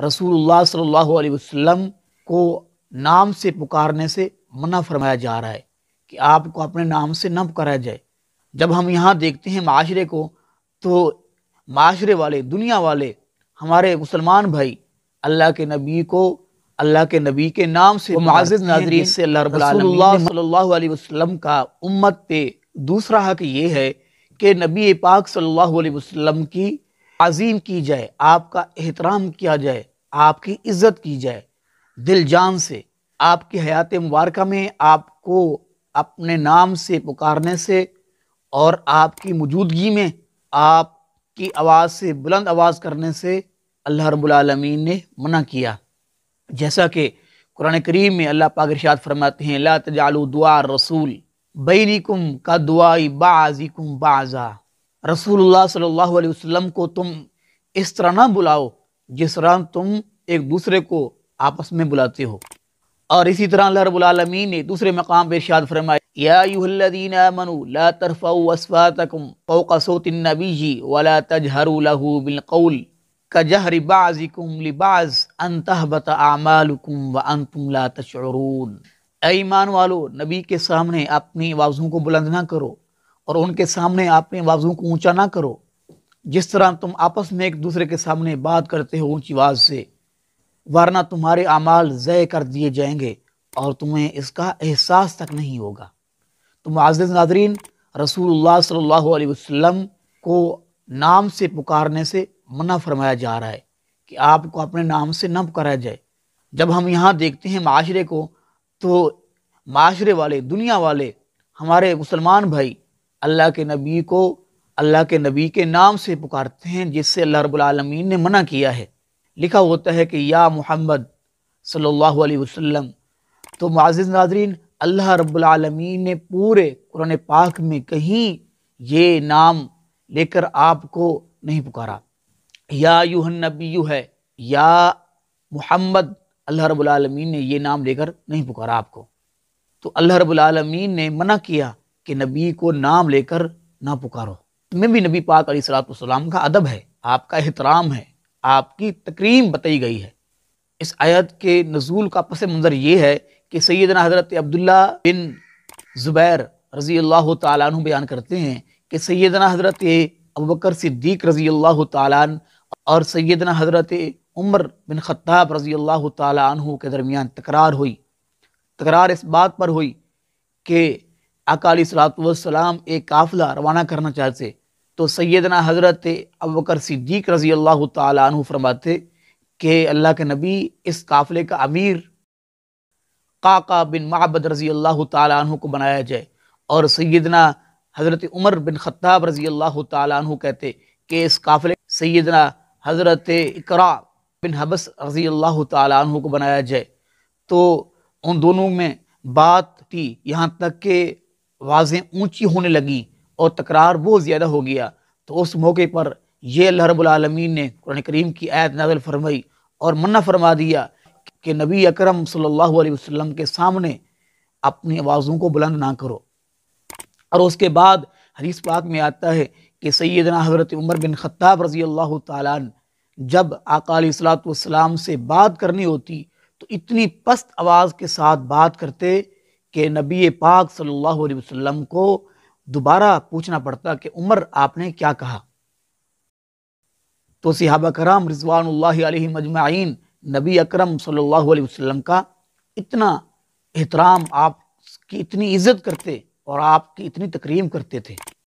رسول اللہ صلی اللہ علیہ وسلم کو نام سے پکارنے سے منع فرمایا جا رہا ہے کہ آپ کو اپنے نام سے نہ پکارا جائے۔ جب ہم یہاں دیکھتے ہیں معاشرے کو، تو معاشرے والے، دنیا والے، ہمارے مسلمان بھائی اللہ کے نبی کو اللہ کے نبی کے نام سے معزز ناظرین سے اللہ رب العالمین رسول اللہ صلی اللہ علیہ وسلم کا امت پہ دوسرا حق یہ ہے کہ نبی پاک صلی اللہ علیہ وسلم کی تعظیم کی جائے، آپ کا احترام کیا جائے، آپ کی عزت کی جائے دل جان سے۔ آپ کی حیات مبارکہ میں آپ کو اپنے نام سے پکارنے سے اور آپ کی موجودگی میں آپ کی آواز سے بلند آواز کرنے سے اللہ رب العالمین نے منع کیا، جیسا کہ قرآن کریم میں اللہ پاک ارشاد فرماتے ہیں لا تجعلوا دعاء الرسول بینکم کدعاء بعضکم بعضا۔ رسول اللہ صلی اللہ علیہ وسلم کو تم اس طرح نہ بلاؤ جس طرح تم ایک دوسرے کو آپس میں بلاتے ہو۔ اور اسی طرح اللہ رب العالمین نے دوسرے مقام پہ ارشاد فرمایا یا ایھا الذین آمنوا لا ترفعوا اصواتکم فوق صوت النبی ولا تجہروا له بالقول کجہر بعضکم لبعض ان تہبط اعمالکم وانتم لا تشعرون۔ اے ایمان والو، نبی کے سامنے اپنی آوازوں کو بلند نہ کرو اور ان کے سامنے اپنی آوازوں کو اونچا نہ کرو جس طرح تم آپس میں ایک دوسرے کے سامنے بات کرتے ہو اونچی آواز سے، ورنہ تمہارے اعمال ضائع کر دیے جائیں گے اور تمہیں اس کا احساس تک نہیں ہوگا۔ تو معزز ناظرین، رسول اللہ صلی اللہ علیہ وسلم کو نام سے پکارنے سے منع فرمایا جا رہا ہے کہ آپ کو اپنے نام سے نہ پکارا جائے۔ جب ہم یہاں دیکھتے ہیں معاشرے کو، تو معاشرے والے، دنیا والے، ہمارے مسلمان بھائی اللہ کے نبی کو اللہ کے نبی کے نام سے پکارتے ہیں جس سے اللہ رب العالمین نے منع کیا ہے۔ لکھا ہوتا ہے کہ یا محمد صلی اللہ علیہ وسلم۔ تو معزز ناظرین، اللہ رب العالمین نے پورے قرآن پاک میں کہیں یہ نام لے کر آپ کو نہیں پکارا۔ یا ایھا النبی ہے، یا محمد، اللہ رب العالمین نے یہ نام لے کر نہیں پکارا آپ کو۔ تو اللہ رب العالمین نے منع کیا کہ نبی کو نام لے کر نہ پکارو۔ میں بھی نبی پاک علیہ الصلوۃ والسلام کا ادب ہے، آپ کا احترام ہے، آپ کی تکریم بتائی گئی ہے۔ اس آیت کے نزول کا پس منظر یہ ہے کہ سیدنا حضرت عبداللہ بن زبیر رضی اللہ تعالیٰ عنہ بیان کرتے ہیں کہ سیدنا حضرت ابوبکر صدیق رضی اللہ تعالیٰ عنہ اور سیدنا حضرت عمر بن خطاب رضی اللہ تعالیٰ عنہ کے درمیان تکرار ہوئی۔ تکرار اس بات پر ہوئی کہ آقا علیہ الصلوۃ والسلام ایک قافلہ روانہ کرنا چاہتے، تو سیدنا حضرت ابوبکر صدیق رضی اللہ تعالیٰ عنہ فرماتے کہ اللہ کے نبی اس قافلے کا امیر قعقاع بن معبد رضی اللہ تعالیٰ عنہ کو بنایا جائے، اور سیدنا حضرت عمر بن خطاب رضی اللہ تعالیٰ عنہ کہتے کہ اس قافلے سیدنا حضرت اقرا بن حبس رضی اللہ تعالیٰ عنہ کو بنایا جائے۔ تو ان دونوں میں بات تھی، یہاں تک کہ آوازیں اونچی ہونے لگیں اور تکرار بہت زیادہ ہو گیا۔ تو اس موقع پر یہ اللہ رب العالمین نے قرآن کریم کی آیت نازل فرمائی اور منع فرما دیا کہ نبی اکرم صلی اللہ علیہ وسلم کے سامنے اپنی آوازوں کو بلند نہ کرو۔ اور اس کے بعد حدیث پاک میں آتا ہے کہ سیدنا حضرت عمر بن خطاب رضی اللہ تعالیٰ عنہ جب آقا علیہ الصلوۃ والسلام سے بات کرنی ہوتی تو اتنی پست آواز کے ساتھ بات کرتے کہ نبی پاک صلی اللہ علیہ وسلم کو دوبارہ پوچھنا پڑتا کہ عمر آپ نے کیا کہا۔ تو صحابہ کرام رضوان اللہ علیہم اجمعین نبی اکرم صلی اللہ علیہ وسلم کا اتنا احترام، آپ کی اتنی عزت کرتے اور آپ کی اتنی تکریم کرتے تھے۔